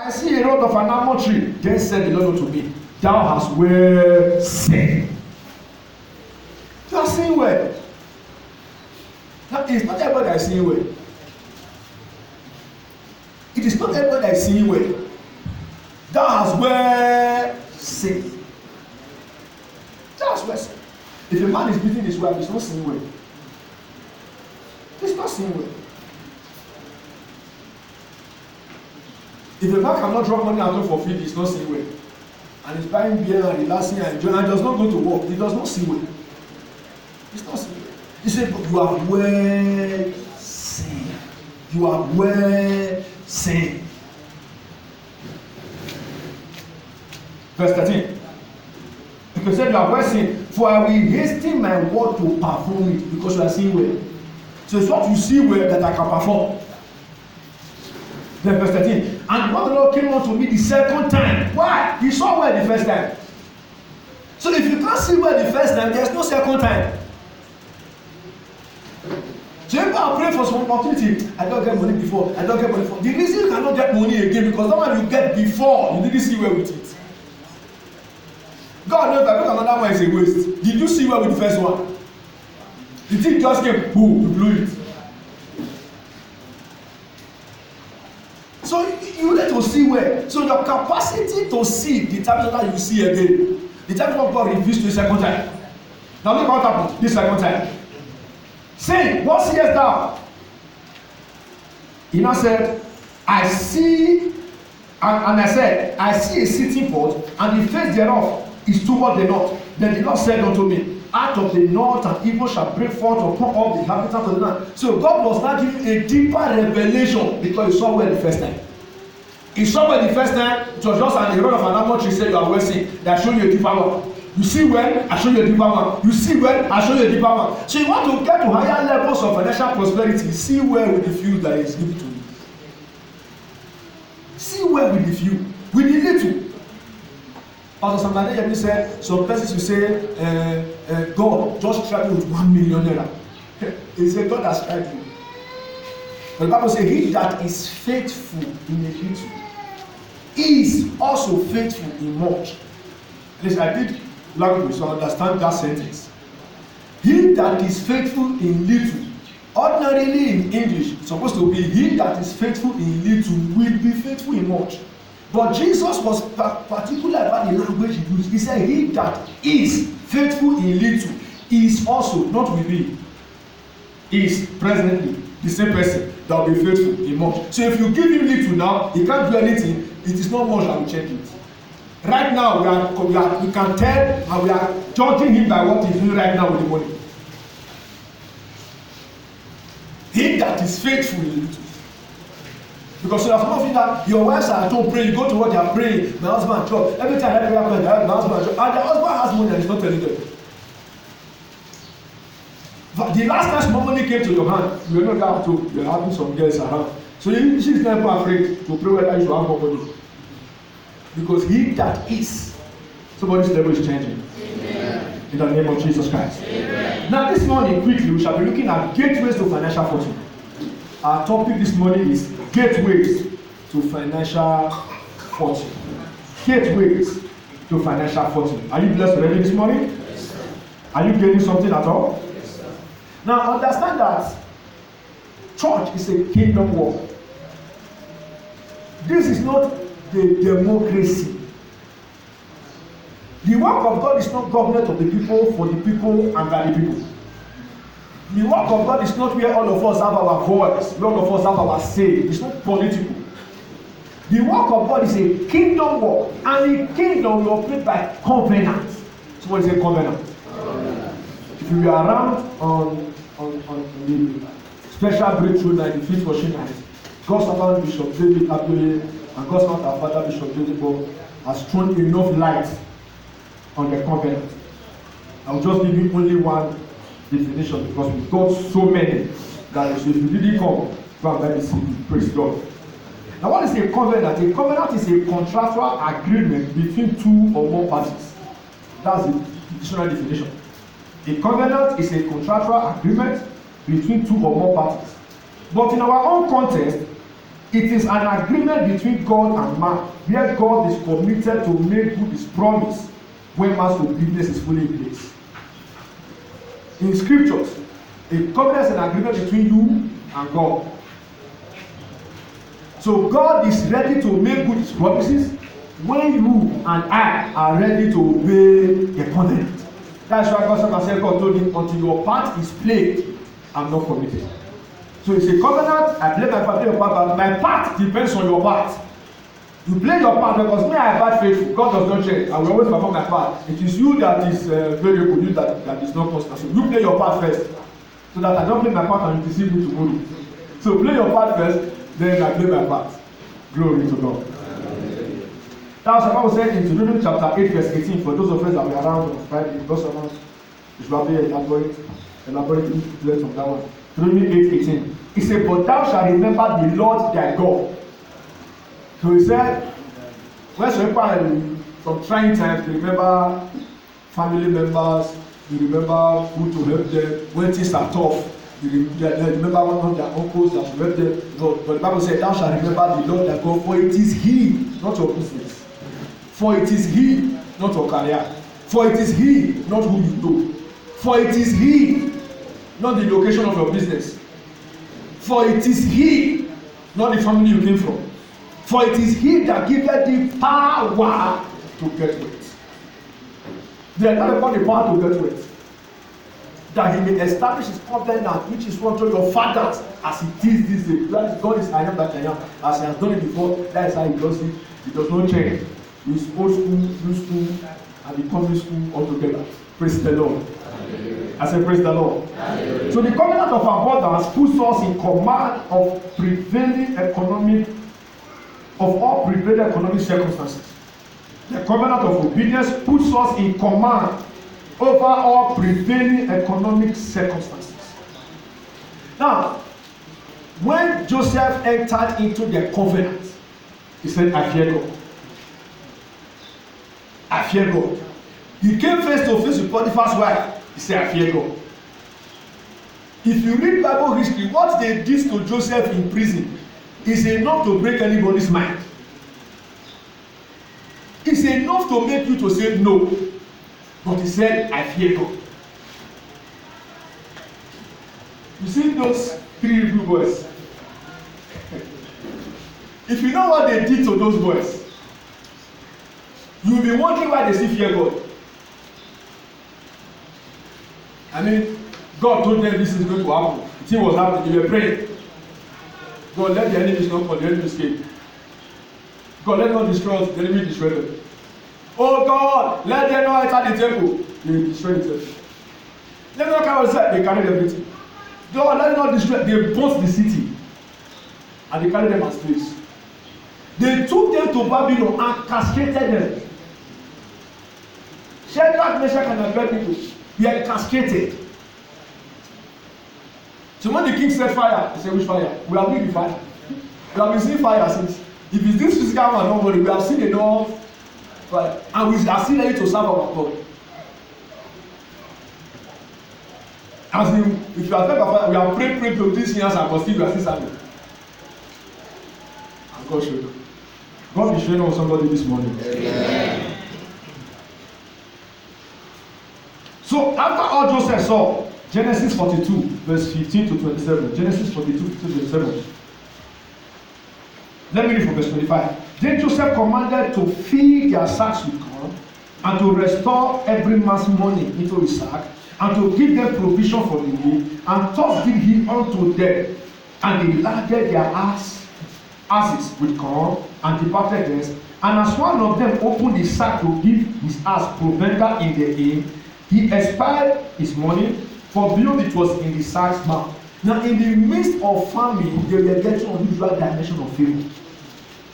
I see a rod of an almond tree. Then said the Lord unto me, thou hast well said. You are saying well. Now, it's not everybody that is saying well. It is not everybody that is saying well. Thou hast well said. Thou hast well said. If a man is beating his wife, he's not saying well. He's not saying well. If a man cannot draw money out for feed, he's not saying well. And he's buying beer and relaxing and enjoying and does not go to work, he does not see well. He's not saying well. He said, but you are well seen. You are well seen. Verse 13. Because said you are well seen, for I will hasten my word to perform it, because you are seeing well. So it's what you see well that I can perform. Then verse 13. And what the Lord came unto me the second time. Why? He saw well the first time. So if you can't see well the first time, there's no second time. So if you are praying for some opportunity, I don't get money before, I don't get money before. The reason you cannot get money again, because the one you get before, you didn't see well with it. God knows that another one is a waste. Did you see well with the first one? The thing just came, boom, you blew it. So you need to see well. So your capacity to see determines whether you see again. The time of God reveals to a second time. Now look what happened this second time. Saying, what seest thou? He now said, I see, and I said, I see a sitting pot, and the face thereof is toward the north. Then the Lord said unto me, out of the north and evil shall break forth upon all the inhabitants of the land. So God was now giving a deeper revelation because he saw well the first time. He saw well the first time, it was just an rod of an almond tree said you are well seen. That show you a deeper one. You see well, I show you a deeper one. You see well, I show you a deeper one. So you want to get to higher levels of financial prosperity, see well with the few that is given to you. See well with the few, with the little. Pastor Samade Yemi said, some persons will say, God just tried me with 1 million naira. He said, God has tried you. But the Bible says, he that is faithful in a little is also faithful in much. Listen, I did language, so I understand that sentence. He that is faithful in little, ordinarily in English, it's supposed to be he that is faithful in little will be faithful in much. But Jesus was particular about the language he used. He said, he that is faithful in little is also, not will be, is presently the same person that will be faithful in much. So if you give him little now, he can't do anything, it is not much that will change it. Right now, we can tell and we are judging him by what he's doing right now with the money. He that is faithful in little. Because there are some of you that your wives are at home praying, you go to work, they are praying, my husband job. Every time I have my husband job, and the husband has money and he's not telling them. But the last time small money came to your hand, you were not there at home, you are having some girls around. So she's never afraid to pray whether you should have more money. Because he that is, somebody's level is changing. Amen. In the name of Jesus Christ. Amen. Now this morning, quickly, we shall be looking at gateways to financial fortune. Our topic this morning is gateways to financial fortune. Gateways to financial fortune. Are you blessed already this morning? Yes, sir. Are you gaining something at all? Yes, sir. Now understand that church is a kingdom work. This is not the democracy. The work of God is not government of the people, for the people, and by the people. The work of God is not where all of us have our voice, where all of us have our say. It's not political. The work of God is a kingdom work, and the kingdom will operate by covenant. So what is a covenant? If you are around on the special breakthrough night, the 5th worship night, God's servant Bishop David Abdul and God's servant our father Bishop Joseph has thrown enough light on the covenant. I will just give you only one definition because we've got so many that if you didn't come, let me see you. Praise God. Now, what is a covenant? A covenant is a contractual agreement between two or more parties. That's the dictionary definition. A covenant is a contractual agreement between two or more parties. But in our own context, It is an agreement between God and man, where God is committed to make good his promise when man's obedience is fully in place. In scriptures, a covenant is an agreement between you and God. So God is ready to make good his promises when you and I are ready to obey the covenant. That's why God told him, until your part is played, I'm not committed. So it's a covenant. I play my part, play your part, but my part depends on your part. You play your part because me, I am bad faithful. God does not change. I will always perform my part. It is you that is variable, you that is not constant. So you play your part first, so that I don't play my part and you deceive me tomorrow. So play your part first, then I play my part. Glory to God. That's what I was saying in Deuteronomy chapter 8, verse 18. For those of us that were around on Friday, those of us, you should be elaborate on that one. Deuteronomy 8:18. He said, but thou shalt remember the Lord thy God. So he said, when from trying times, you remember family members, you remember who to help them. When things are tough, you remember one of their uncles that help them. But the Bible said, thou shalt remember the Lord thy God, for it is he, not your business. For it is he, not your career. For it is he, not who you know. For it is he, not the location of your business. For it is he, not the family you came from. For it is he that giveth thee power to get wealth. They are not about the power to get wealth. That he may establish his covenant, which is one to your fathers, as it is this day. God is I am that I am. As he has done it before, that is how he does it. He does not change. He is old school, new school, and the coming school altogether. Praise the Lord. I say praise the Lord. So the covenant of abundance puts us in command of all prevailing economic circumstances. The covenant of obedience puts us in command over all prevailing economic circumstances. Now, when Joseph entered into the covenant, he said, I fear God. I fear God. He came face to face with Potiphar's wife. He said, I fear God. If you read Bible history, what they did to Joseph in prison is enough to break anybody's mind. It's enough to make you to say no. But he said, I fear God. You see those 3 Hebrew boys? If you know what they did to those boys, you will be wondering why they still fear God. I mean, God told them this is going to happen. The thing was happening. They were praying. God, let the enemies not come, the enemies escape. God, let not destroy us, the enemy destroy them. Oh God, let them not enter the temple. They destroy the temple. Let them not carry outside, they carried everything. God, let them not destroy, they burnt the city. And they carried them as slaves. They took them to Babylon and castrated them. Shadrach, Meshach, and Abednego, they are castrated. So when the king said fire, he said, which fire? We have been the fire. We have been seeing fire since. If it's this physical one, don't worry, we have seen enough fire. And we are still ready to serve our God. As in, if you are praying for fire, we have prayed to these years and still we are still serving. And God showed you. God is showing on somebody this morning. Amen. So after all Joseph saw, Genesis 42, verse 15 to 27. Genesis 42, 15 to 27. Let me read from verse 25. Then Joseph commanded to fill their sacks with corn, and to restore every man's money into his sack, and to give them provision for the year. And thus did he unto them. And they laded their asses with corn, and departed thence. And as one of them opened his sack to give his ass provender in the inn, he espied his money, for behold, it was in the sack's mouth. Now, in the midst of famine, they were getting unusual dimension of favor.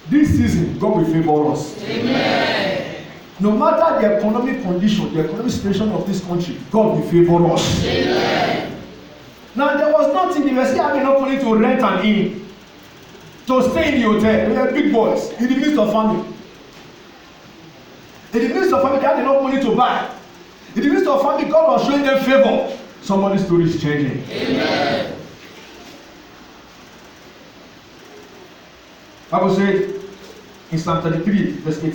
This season, God will favor us. Amen. No matter the economic condition, the economic situation of this country, God will favor us. Amen. Now, there was nothing, they were still having enough money to rent an inn, to stay in the hotel. They were big boys in the midst of famine. In the midst of famine, they had enough money to buy. In the midst of famine, God was showing them favor. Somebody's story is changing. Amen. Bible said in Psalm 33, verse 18.